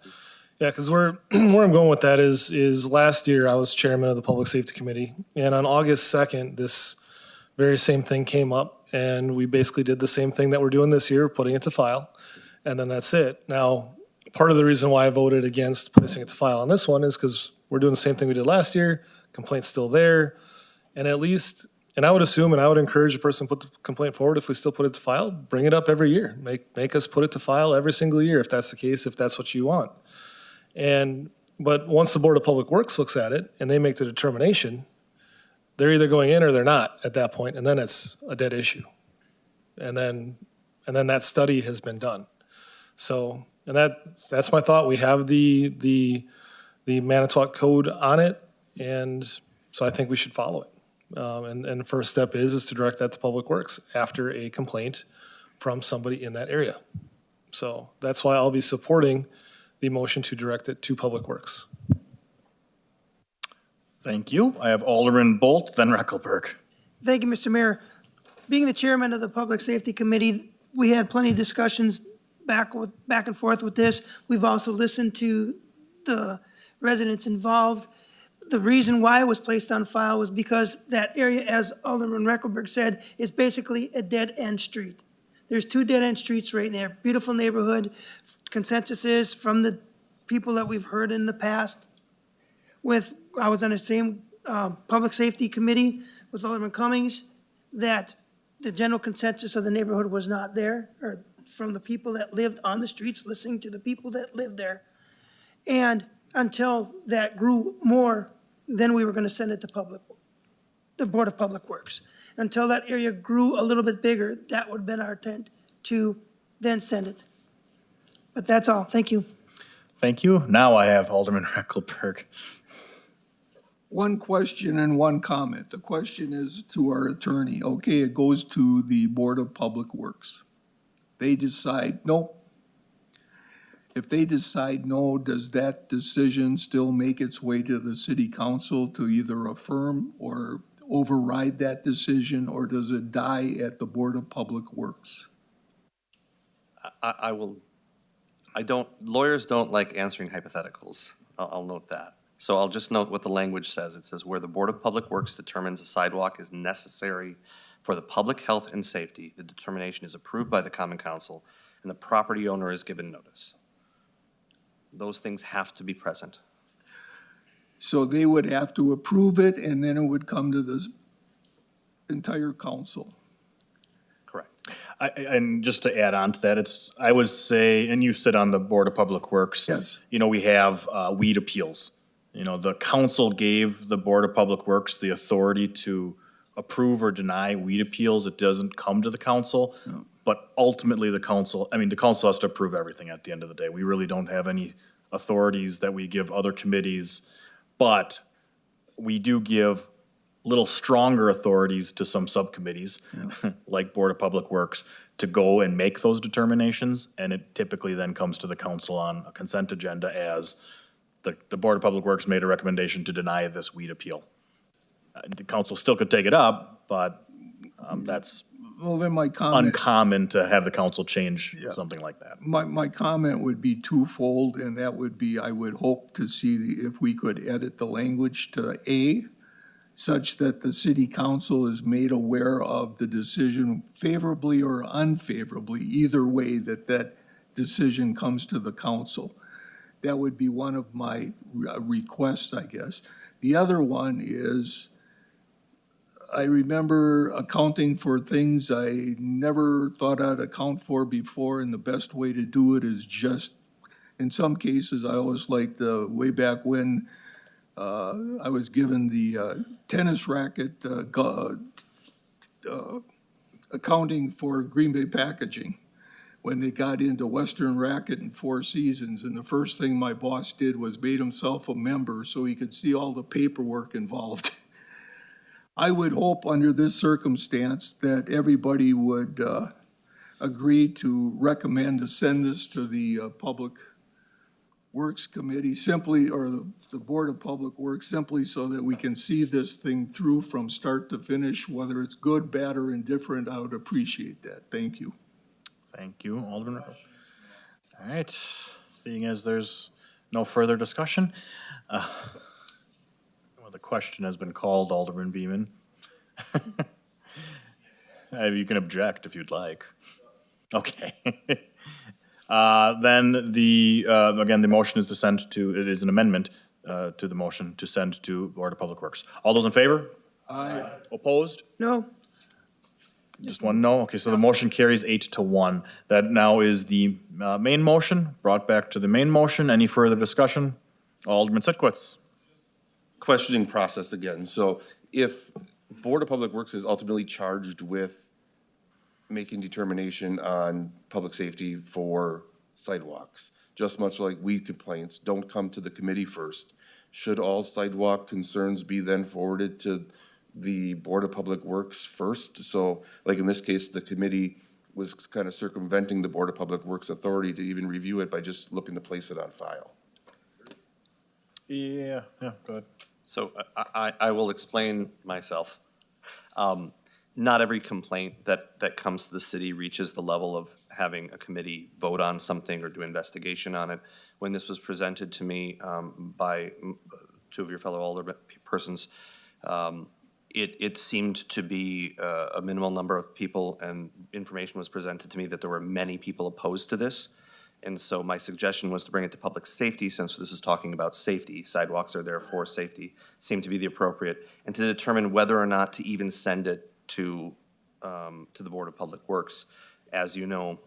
Yeah, because where I'm going with that is last year I was chairman of the Public Safety Committee, and on August 2nd, this very same thing came up, and we basically did the same thing that we're doing this year, putting it to file, and then that's it. Now, part of the reason why I voted against placing it to file on this one is because we're doing the same thing we did last year, complaint's still there, and at least, and I would assume, and I would encourage a person to put the complaint forward if we still put it to file, bring it up every year. Make us put it to file every single year if that's the case, if that's what you want. But once the Board of Public Works looks at it and they make the determination, they're either going in or they're not at that point, and then it's a dead issue. And then that study has been done. So, and that's my thought. We have the Manitowoc code on it, and so I think we should follow it. And the first step is to direct that to Public Works after a complaint from somebody in that area. So that's why I'll be supporting the motion to direct it to Public Works. Thank you. I have Alderman Bolt, then Reckelberg. Thank you, Mr. Mayor. Being the chairman of the Public Safety Committee, we had plenty of discussions back and forth with this. We've also listened to the residents involved. The reason why it was placed on file was because that area, as Alderman Reckelberg said, is basically a dead-end street. There's two dead-end streets right there. Beautiful neighborhood. Consensus is from the people that we've heard in the past I was on the same Public Safety Committee with Alderman Cummings, that the general consensus of the neighborhood was not there, or from the people that lived on the streets, listening to the people that lived there. And until that grew more, then we were going to send it to the Board of Public Works. Until that area grew a little bit bigger, that would have been our intent to then send it. But that's all. Thank you. Thank you. Now I have Alderman Reckelberg. One question and one comment. The question is to our attorney. Okay, it goes to the Board of Public Works. They decide no. If they decide no, does that decision still make its way to the city council to either affirm or override that decision, or does it die at the Board of Public Works? Lawyers don't like answering hypotheticals. I'll note that. So I'll just note what the language says. It says, where the Board of Public Works determines a sidewalk is necessary for the public health and safety, the determination is approved by the Common Council, and the property owner is given notice. Those things have to be present. So they would have to approve it, and then it would come to the entire council. Correct. And just to add on to that, I would say, and you sit on the Board of Public Works. Yes. You know, we have weed appeals. You know, the council gave the Board of Public Works the authority to approve or deny weed appeals. It doesn't come to the council. But ultimately, the council has to approve everything at the end of the day. We really don't have any authorities that we give other committees, but we do give little stronger authorities to some subcommittees, like Board of Public Works, to go and make those determinations, and it typically then comes to the council on a consent agenda as the Board of Public Works made a recommendation to deny this weed appeal. The council still could take it up, but that's Well, then my comment. uncommon to have the council change something like that. My comment would be twofold, and that would be, I would hope to see if we could edit the language to A, such that the city council is made aware of the decision favorably or unfavorably, either way that decision comes to the council. That would be one of my requests, I guess. The other one is, I remember accounting for things I never thought I'd account for before, and the best way to do it is just, in some cases, I always liked way back when I was given the tennis racket accounting for Green Bay Packaging when they got into Western Racket and Four Seasons. And the first thing my boss did was made himself a member so he could see all the paperwork involved. I would hope under this circumstance that everybody would agree to recommend to send this to the Public Works Committee simply, or the Board of Public Works, simply so that we can see this thing through from start to finish. Whether it's good, bad, or indifferent, I would appreciate that. Thank you. Thank you, Alderman Riddle. All right, seeing as there's no further discussion, well, the question has been called, Alderman Beeman. You can object if you'd like. Okay. Then again, the motion is to send to, it is an amendment to the motion to send to Board of Public Works. All those in favor? Aye. Opposed? No, Just one no? Okay, so the motion carries 8-1. That now is the main motion, brought back to the main motion. Any further discussion? Alderman Sitkwitz. Questioning process again. So if Board of Public Works is ultimately charged with making determination on public safety for sidewalks, just much like weed complaints don't come to the committee first, should all sidewalk concerns be then forwarded to the Board of Public Works first? So like in this case, the committee was kind of circumventing the Board of Public Works authority to even review it by just looking to place it on file. Yeah, go ahead. So I will explain myself. Not every complaint that comes to the city reaches the level of having a committee vote on something or do investigation on it. When this was presented to me by two of your fellow aldermen persons, it seemed to be a minimal number of people, and information was presented to me that there were many people opposed to this. And so my suggestion was to bring it to public safety, since this is talking about safety. Sidewalks are there for safety, seemed to be the appropriate, and to determine whether or not to even send it to the Board of Public Works. As you know,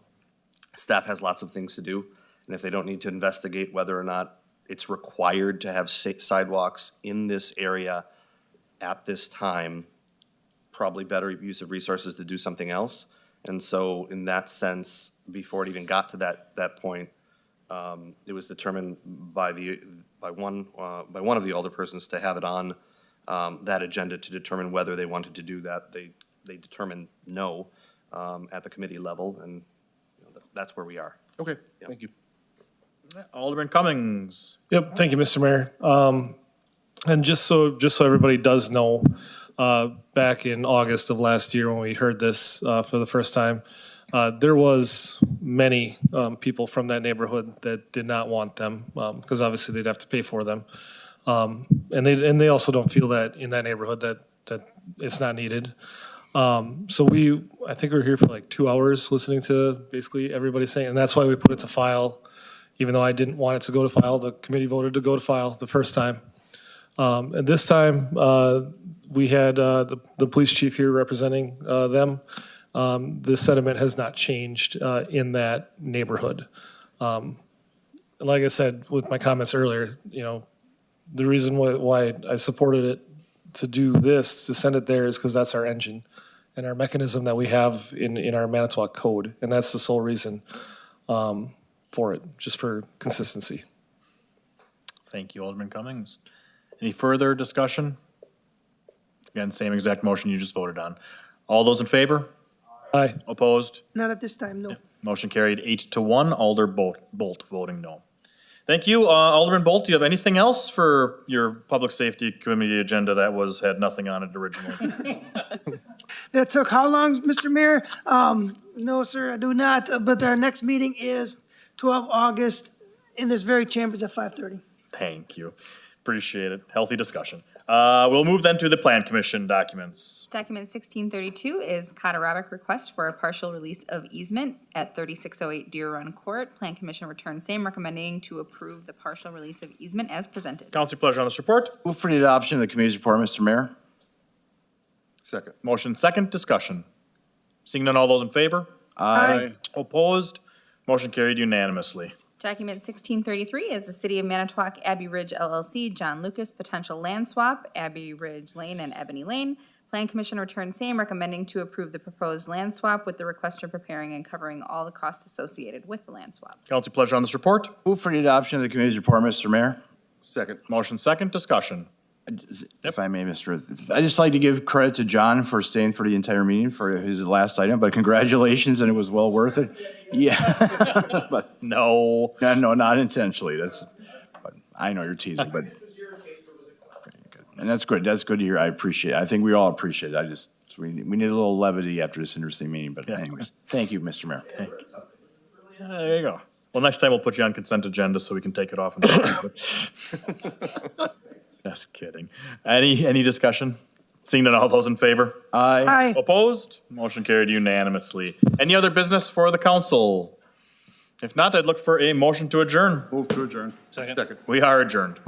staff has lots of things to do, and if they don't need to investigate whether or not it's required to have sidewalks in this area at this time, probably better use of resources to do something else. And so in that sense, before it even got to that point, it was determined by one of the alderpersons to have it on that agenda to determine whether they wanted to do that. They determined no at the committee level, and that's where we are. Okay, thank you. Alderman Cummings. Yep, thank you, Mr. Mayor. And just so everybody does know, back in August of last year when we heard this for the first time, there was many people from that neighborhood that did not want them, because obviously they'd have to pay for them. And they also don't feel that in that neighborhood that it's not needed. So I think we were here for like 2 hours listening to basically everybody saying, and that's why we put it to file Even though I didn't want it to go to file, the committee voted to go to file the first time. And this time, we had the police chief here representing them. The sentiment has not changed in that neighborhood. Like I said with my comments earlier, the reason why I supported it to do this, to send it there, is because that's our engine and our mechanism that we have in our Manitowoc code. And that's the sole reason for it, just for consistency. Thank you, Alderman Cummings. Any further discussion? Again, same exact motion you just voted on. All those in favor? Aye. Opposed? Not at this time, no. Motion carried 8-1. Alder Bolt voting no. Thank you. Alderman Bolt, do you have anything else for your Public Safety Committee agenda that had nothing on it originally? That took how long, Mr. Mayor? No, sir, I do not, but our next meeting is 12 August in this very chambers at 5:30. Thank you. Appreciate it. Healthy discussion. We'll move then to the Plan Commission documents. Document 1632 is Cotarabic request for a partial release of easement at 3608 Deer Run Court. Plan Commission returned same, recommending to approve the partial release of easement as presented. Council pleasure on this report. Move for the adoption of the committee's report, Mr. Mayor. Second. Motion second, discussion. Seeing none, all those in favor? Aye. Opposed? Motion carried unanimously. Document 1633 is the City of Manitowoc Abbey Ridge LLC, John Lucas, potential land swap, Abbey Ridge Lane and Ebony Lane. Plan Commission returned same, recommending to approve the proposed land swap with the requester preparing and covering all the costs associated with the land swap. Council pleasure on this report. Move for the adoption of the committee's report, Mr. Mayor. Second. Motion second, discussion. If I may, Mr. I'd just like to give credit to John for staying for the entire meeting for his last item, but congratulations, and it was well worth it. Yeah. But No. no, not intentionally. But I know you're teasing, but. And that's good. That's good to hear. I appreciate it. I think we all appreciate it. We need a little levity after this interesting meeting, but anyways, thank you, Mr. Mayor. There you go. Well, next time we'll put you on consent agenda so we can take it off. Just kidding. Any discussion? Seeing none, all those in favor? Aye. Aye. Opposed? Motion carried unanimously. Any other business for the council? If not, I'd look for a motion to adjourn. Move to adjourn. Second. We are adjourned.